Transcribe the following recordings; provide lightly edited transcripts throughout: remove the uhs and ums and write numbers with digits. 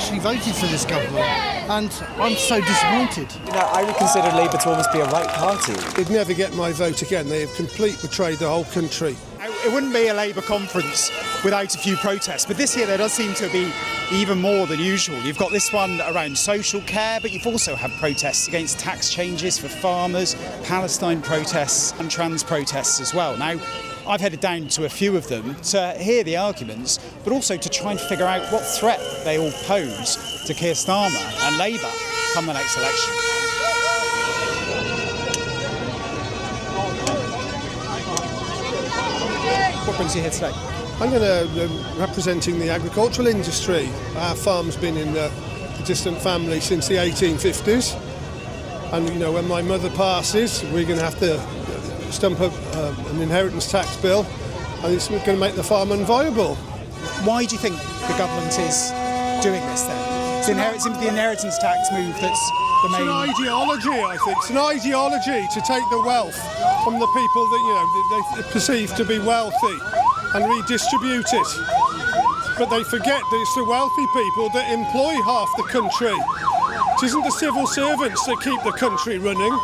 actually voted for this government, and I'm so disappointed. I would consider Labour to almost be a right party. They'd never get my vote again. They have completely betrayed the whole country. It wouldn't be a Labour conference without a few protests, but this year there does seem to be even more than usual. You've got this one around social care, but you've also had protests against tax changes for farmers, Palestine protests and trans protests as well. Now, I've headed down to a few of them to hear the arguments, but also to try and figure out what threat they all pose to Keir Starmer and Labour come the next election. What brings you here today? I'm going to representing the agricultural industry. Our farm's been in the distant family since the 1850s, and when my mother passes, we're going to have to stump up an inheritance tax bill, and it's going to make the farm unviable. Why do you think the government is doing this then? It's the inheritance tax move that's the main... It's an ideology, I think. It's an ideology to take the wealth from the people that they perceive to be wealthy and redistribute it. But they forget that it's the wealthy people that employ half the country. It isn't the civil servants that keep the country running,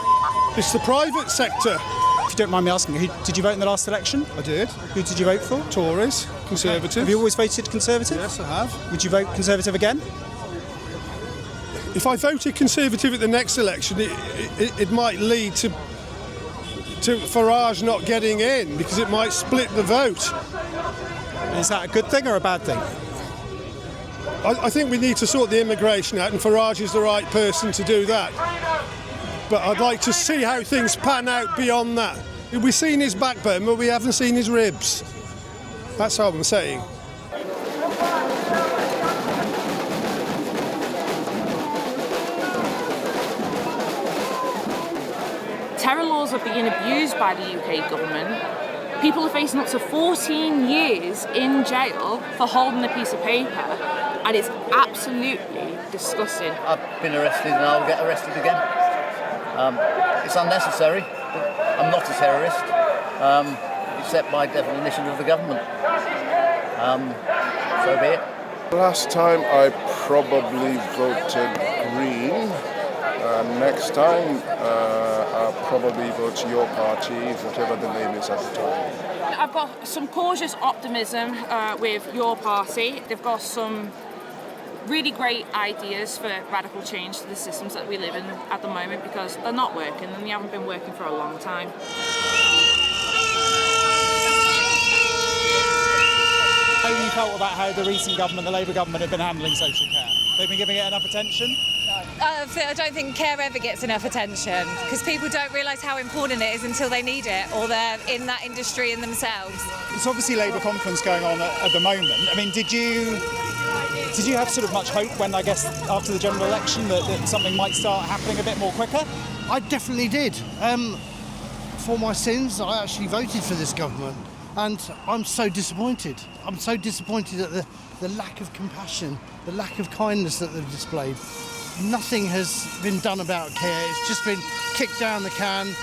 it's the private sector. If you don't mind me asking, did you vote in the last election? I did. Who did you vote for? Tories, Conservative. Have you always voted Conservative? Yes, I have. Would you vote Conservative again? If I voted Conservative at the next election, it might lead to Farage not getting in, because it might split the vote. Is that a good thing or a bad thing? I think we need to sort the immigration out, and Farage is the right person to do that. But I'd like to see how things pan out beyond that. We've seen his backbone, but we haven't seen his ribs. That's all I'm saying. Terror laws are being abused by the UK government. People are facing up to 14 years in jail for holding a piece of paper, and it's absolutely disgusting. I've been arrested and I'll get arrested again. It's unnecessary. I'm not a terrorist, except by definition of the government. So be it. Last time I probably voted Green. Next time I'll probably vote your party, whatever the name is at the time. I've got some cautious optimism with your party. They've got some really great ideas for radical change to the systems that we live in at the moment, because they're not working and they haven't been working for a long time. How have you felt about how the recent government, the Labour government, have been handling social care? They've been giving it enough attention? I don't think care ever gets enough attention, because people don't realise how important it is until they need it, or they're in that industry in themselves. It's obviously Labour conference going on at the moment. I mean, did you have sort of much hope when, I guess, after the general election that something might start happening a bit more quicker? I definitely did. For my sins, I actually voted for this government, and I'm so disappointed. I'm so disappointed at the lack of compassion, the lack of kindness that they've displayed. Nothing has been done about care. It's just been kicked down the can.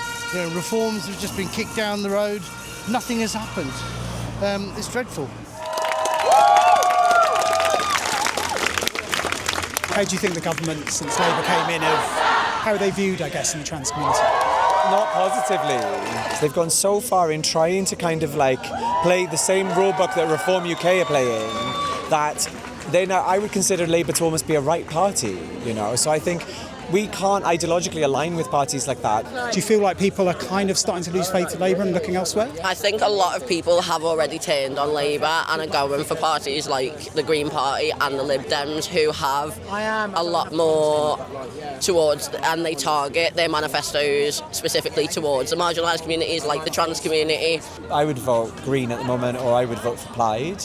Reforms have just been kicked down the road. Nothing has happened. It's dreadful. How do you think the government, since Labour came in, how are they viewed, I guess, in the trans community? Not positively. They've gone so far in trying to kind of play the same rulebook that Reform UK are playing, that I would consider Labour to almost be a right party, So I think we can't ideologically align with parties like that. Do you feel like people are kind of starting to lose faith in Labour and looking elsewhere? I think a lot of people have already turned on Labour and are going for parties like the Green Party and the Lib Dems, who have a lot more towards, and they target their manifestos specifically towards the marginalised communities like the trans community. I would vote Green at the moment, or I would vote for Plaid,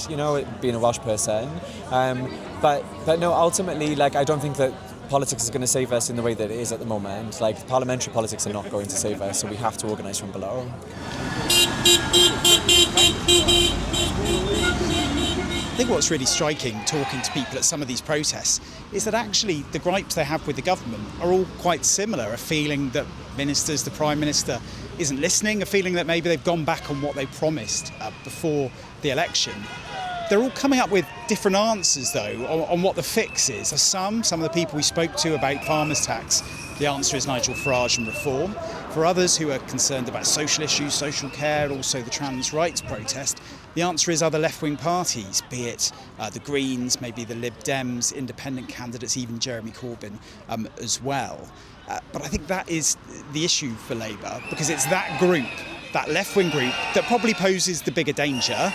being a Welsh person. But no, ultimately, I don't think that politics is going to save us in the way that it is at the moment. Parliamentary politics are not going to save us, so we have to organise from below. I think what's really striking, talking to people at some of these protests, is that actually the gripes they have with the government are all quite similar. A feeling that ministers, the Prime Minister, isn't listening, a feeling that maybe they've gone back on what they promised before the election. they're all coming up with different answers, though, on what the fix is. For some of the people we spoke to about farmers' tax, the answer is Nigel Farage and reform. For others who are concerned about social issues, social care, also the trans rights protest, the answer is other left-wing parties, be it the Greens, maybe the Lib Dems, independent candidates, even Jeremy Corbyn as well. But I think that is the issue for Labour, because it's that group, that left-wing group, that probably poses the bigger danger,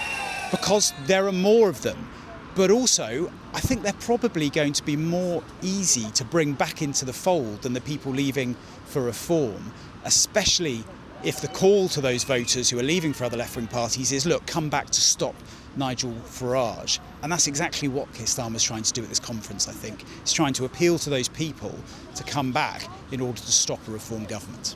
because there are more of them. But also, I think they're probably going to be more easy to bring back into the fold than the people leaving for reform, especially if the call to those voters who are leaving for other left-wing parties is, look, come back to stop Nigel Farage. And that's exactly what Keir Starmer's trying to do at this conference, I think. He's trying to appeal to those people to come back in order to stop a reform government.